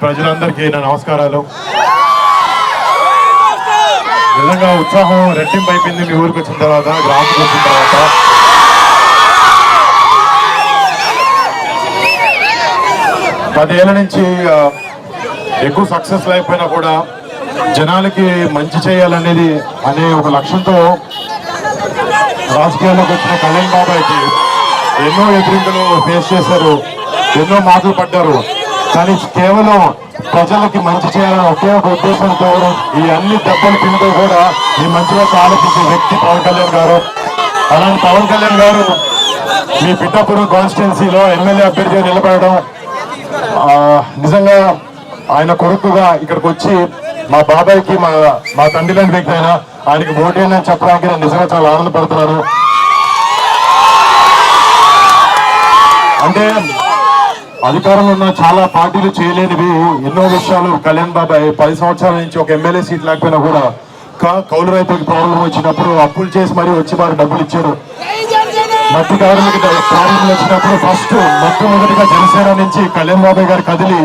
ప్రజలందరికీ నా నమస్కారాలు. నిజంగా ఉత్సాహం రెట్టింపు అయిపోయింది మీ ఊరికి వచ్చిన తర్వాత, గ్రామానికి వచ్చిన తర్వాత. పదేళ్ల నుంచి ఎక్కువ సక్సెస్ లేకపోయినా కూడా జనాలకి మంచి చేయాలనేది అనే ఒక లక్ష్యంతో రాజకీయాల్లోకి వచ్చిన కళ్యాణ్ బాబాయ్కి ఎన్నో ఎదురింపులు ఫేస్ చేశారు, ఎన్నో మాటలు పడ్డారు. కానీ కేవలం ప్రజలకి మంచి చేయాలని ఒకే ఒక ఉద్దేశంతో ఈ అన్ని దెబ్బలు తింటూ కూడా ఈ మంచిగా ఆలోచించే వ్యక్తి పవన్ కళ్యాణ్ గారు. అలాంటి పవన్ కళ్యాణ్ గారు మీ పిఠాపురం కాన్స్టిట్యున్సీలో ఎమ్మెల్యే అభ్యర్థిగా నిలబడడం, నిజంగా ఆయన కొడుకుగా ఇక్కడికి వచ్చి మా బాబాయ్కి మా తండ్రి లాంటి వ్యక్తి అయినా ఆయనకి ఓటేనని చెప్పడానికి నేను నిజంగా చాలా ఆనందపడుతున్నాను. అంటే అధికారంలో ఉన్న చాలా పార్టీలు చేయలేనివి ఎన్నో విషయాలు కళ్యాణ్ బాబాయ్ 10 సంవత్సరాల నుంచి ఒక ఎమ్మెల్యే సీట్ లేకపోయినా కూడా కౌలు రైతులకు ప్రాబ్లం వచ్చినప్పుడు అప్పులు చేసి మరీ వచ్చి వారు డబ్బులు ఇచ్చారు. మట్టి కార్మిక ప్రాబ్లం వచ్చినప్పుడు ఫస్ట్ మొట్టమొదటిగా జనసేన నుంచి కళ్యాణ్ బాబాయ్ గారు కదిలి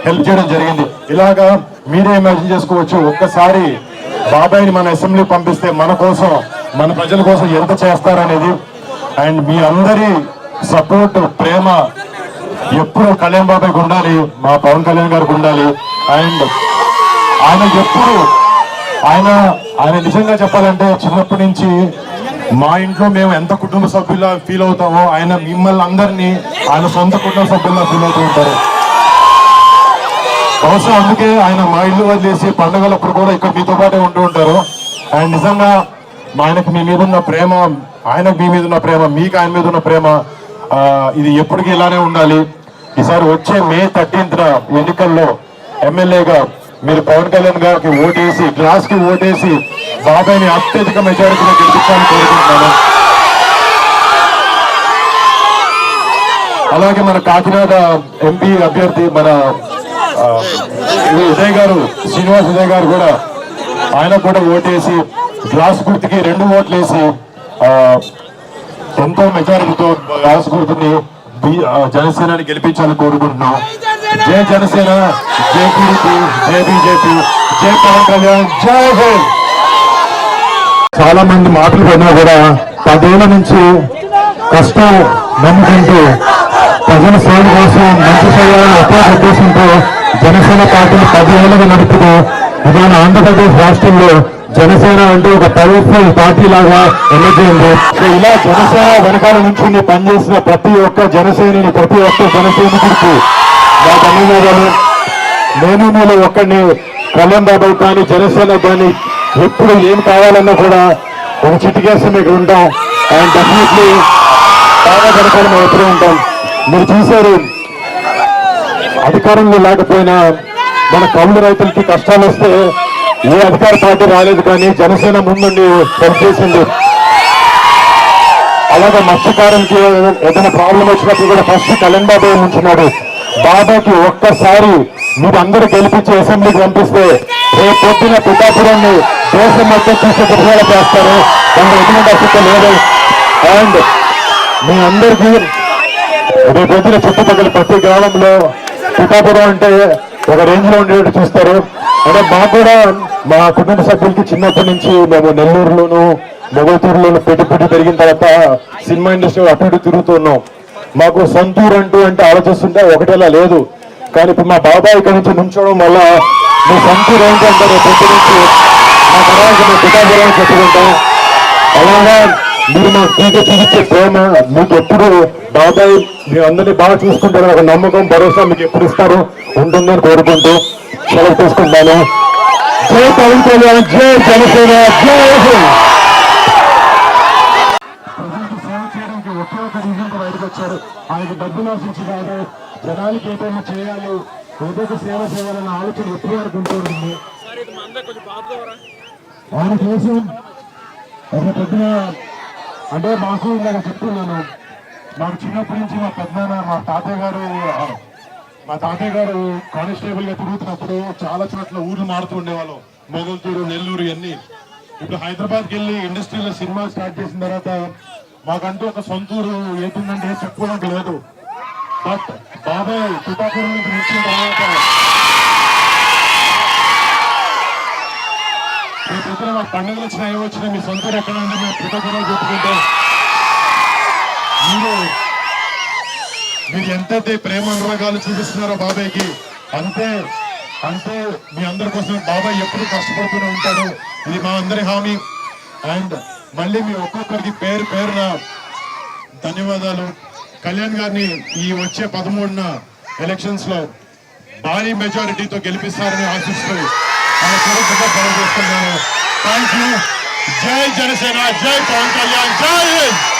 హెల్ప్ చేయడం జరిగింది. ఇలాగా మీరే ఇమాజిన్ చేసుకోవచ్చు, ఒక్కసారి బాబాయ్ని మన అసెంబ్లీ పంపిస్తే మన కోసం, మన ప్రజల కోసం ఎంత చేస్తారనేది. అండ్ మీ అందరి సపోర్ట్, ప్రేమ ఎప్పుడు కళ్యాణ్ బాబాయ్కి ఉండాలి, మా పవన్ కళ్యాణ్ గారికి ఉండాలి. అండ్ ఆయన ఎప్పుడు ఆయన నిజంగా చెప్పాలంటే చిన్నప్పటి నుంచి మా ఇంట్లో మేము ఎంత కుటుంబ సభ్యులా ఫీల్ అవుతామో ఆయన మిమ్మల్ని అందరినీ ఆయన సొంత కుటుంబ సభ్యుల్లా ఫీల్ అవుతూ ఉంటారు. బహుశా అందుకే ఆయన మా ఇల్లు వదిలేసి పండుగలప్పుడు కూడా ఇక్కడ మీతో పాటే ఉంటూ ఉంటారు. అండ్ నిజంగా ఆయనకు మీ మీద ఉన్న ప్రేమ, ఆయనకు మీ మీద ఉన్న ప్రేమ, మీకు ఆయన మీద ఉన్న ప్రేమ ఇది ఎప్పటికీ ఇలానే ఉండాలి. ఈసారి వచ్చే May 13th ఎన్నికల్లో ఎమ్మెల్యేగా మీరు పవన్ కళ్యాణ్ గారికి ఓటేసి, గ్లాస్ కి ఓటేసి బాబాయ్ని అత్యధిక మెజారిటీలో గెలిపించాలని కోరుకుంటున్నాను. అలాగే మన కాకినాడ ఎంపీ అభ్యర్థి మన ఉదయ్ గారు, శ్రీనివాస్ ఉదయ్ గారు కూడా ఆయన కూడా ఓటేసి గ్లాస్ గుర్తుకి 2 ఓట్లు వేసి ఎంతో మెజారిటీతో గ్లాస్ గుర్తుని జనసేనని గెలిపించాలని కోరుకుంటున్నాం. జై జనసేన, జై టీడీపీ, జై బీజేపీ, జై పవన్ కళ్యాణ్, జై హింద్. చాలా మంది మాటలు పడినా కూడా 10 ఏళ్ల నుంచి కష్టం నమ్ముకుంటూ ప్రజల సేవ కోసం మంచి చేయాలని ఒకే ఉద్దేశంతో జనసేన పార్టీని 10 ఏళ్లుగా నడుపుతూ ఇవాళ ఆంధ్రప్రదేశ్ రాష్ట్రంలో జనసేన అంటే ఒక పవర్ఫుల్ పార్టీ లాగా ఎనర్జీ ఉంది. ఇలా జనసేన వెనకాల నుంచి పనిచేసిన ప్రతి ఒక్క జనసేనని, ప్రతి ఒక్క జనసైనికుడికి నా ధన్యవాదాలు. నేను మీలో ఒక్కడిని కళ్యాణ్ బాబాయ్ కానీ జనసేన కానీ ఎప్పుడు ఏం కావాలన్నా కూడా ఒక చిటికేసి మీకు ఉంటాం. అండ్ డెఫినెట్లీ బాగా వెనకాల మేము ఎప్పుడూ ఉంటాం. మీరు చూశారు, అధికారంలో లేకపోయినా మన కౌలు రైతులకి కష్టాలు వస్తే ఏ అధికార పార్టీ రాలేదు, కానీ జనసేన ముందుండి హెల్ప్ చేసింది. అలాగే మత్స్యకారులకి ఏదైనా ప్రాబ్లం వచ్చినప్పుడు కూడా ఫస్ట్ కళ్యాణ్ బాబాయ్ ఉంచున్నాడు. బాబాకి ఒక్కసారి మీరు అందరూ గెలిపించి అసెంబ్లీకి పంపిస్తే రేపు పొద్దున పిఠాపురాన్ని దేశం మొత్తం చూసే ప్రజలు చేస్తారు. దానికి ఎటువంటి అసలు లేదు. అండ్ మీ అందరికీ రేపు పొద్దున చుట్టుపక్కల ప్రతి గ్రామంలో పిఠాపురం అంటే ఒక రేంజ్ లో ఉండేట్టు చూస్తారు. అంటే మాకు కూడా మా కుటుంబ సభ్యులకి చిన్నప్పటి నుంచి మేము నెల్లూరులోను, మొగల్తూరులోను పెట్టి పెరిగిన తర్వాత సినిమా ఇండస్ట్రీ అటు ఇటు తిరుగుతున్నాం. మాకు సొంతూరు అంటే ఆలోచిస్తుంటే ఒకటేలా లేదు. కానీ ఇప్పుడు మా బాబాయ్ ఇక్కడ నుంచి నుంచోవడం వల్ల మీ సొంతూరు ఏంటంటారు పొద్దు నుంచి మా తర్వాత మేము పిఠాపురం చెప్పుకుంటాం. అలాగా మీరు మాకు చూపించే ప్రేమ మీకు ఎప్పుడు బాబాయ్ మీరు అందరినీ బాగా చూసుకుంటారు ఒక నమ్మకం, భరోసా మీకు ఎప్పుడు ఇస్తారు ఉంటుందని కోరుకుంటూ సెలవు తీసుకుంటాను. జై పవన్ కళ్యాణ్, జై జనసేన, జై హింద్. సేవ చేయడానికి ఒకే ఒక రీజన్తో బయటకు వచ్చారు. ఆయనకు డబ్బులు ఆశించి కాదు, జనాలకి ఏదైనా చేయాలి, ఏదో సేవ చేయాలన్న ఆలోచన ఎప్పుడు వరకు ఉంటుంది. ఆయన కోసం ఒక పొద్దున అంటే మాకు ఇందాక చెప్తున్నాను, మాకు చిన్నప్పటి నుంచి మా పెద్దనాన్న మా తాతయ్య గారు కానిస్టేబుల్ గా తిరుగుతున్నప్పుడు చాలా చోట్ల ఊర్లు మారుతూ ఉండేవాళ్ళం. మొగల్తూరు, నెల్లూరు ఇవన్నీ. ఇప్పుడు హైదరాబాద్కి వెళ్ళి ఇండస్ట్రీలో సినిమా స్టార్ట్ చేసిన తర్వాత మాకంటూ ఒక సొంతూరు ఏతుందంటే చెప్పుకోవడానికి లేదు. బట్ బాబాయ్ పిఠాపురం నుంచి వచ్చిన తర్వాత మాకు పండుగలు వచ్చినా ఏమి వచ్చినా మీ సొంత ఎక్కడ ఉంటే మేము కృతజ్ఞతలు చెప్పుకుంటే మీరు ఎంతైతే ప్రేమ అనురాగాలు చూపిస్తున్నారో బాబాయ్కి అంతే మీ అందరి కోసం బాబాయ్ ఎప్పుడు కష్టపడుతూనే ఉంటాడు. ఇది మా అందరి హామీ. అండ్ మళ్ళీ మీ ఒక్కొక్కరికి పేరున ధన్యవాదాలు. కళ్యాణ్ గారిని ఈ వచ్చే 13న ఎలక్షన్స్ లో భారీ మెజారిటీతో గెలిపిస్తారని ఆశిస్తూ చేస్తున్నాను. Thank you. జై జనసేన, జై పవన్ కళ్యాణ్, జై హింద్.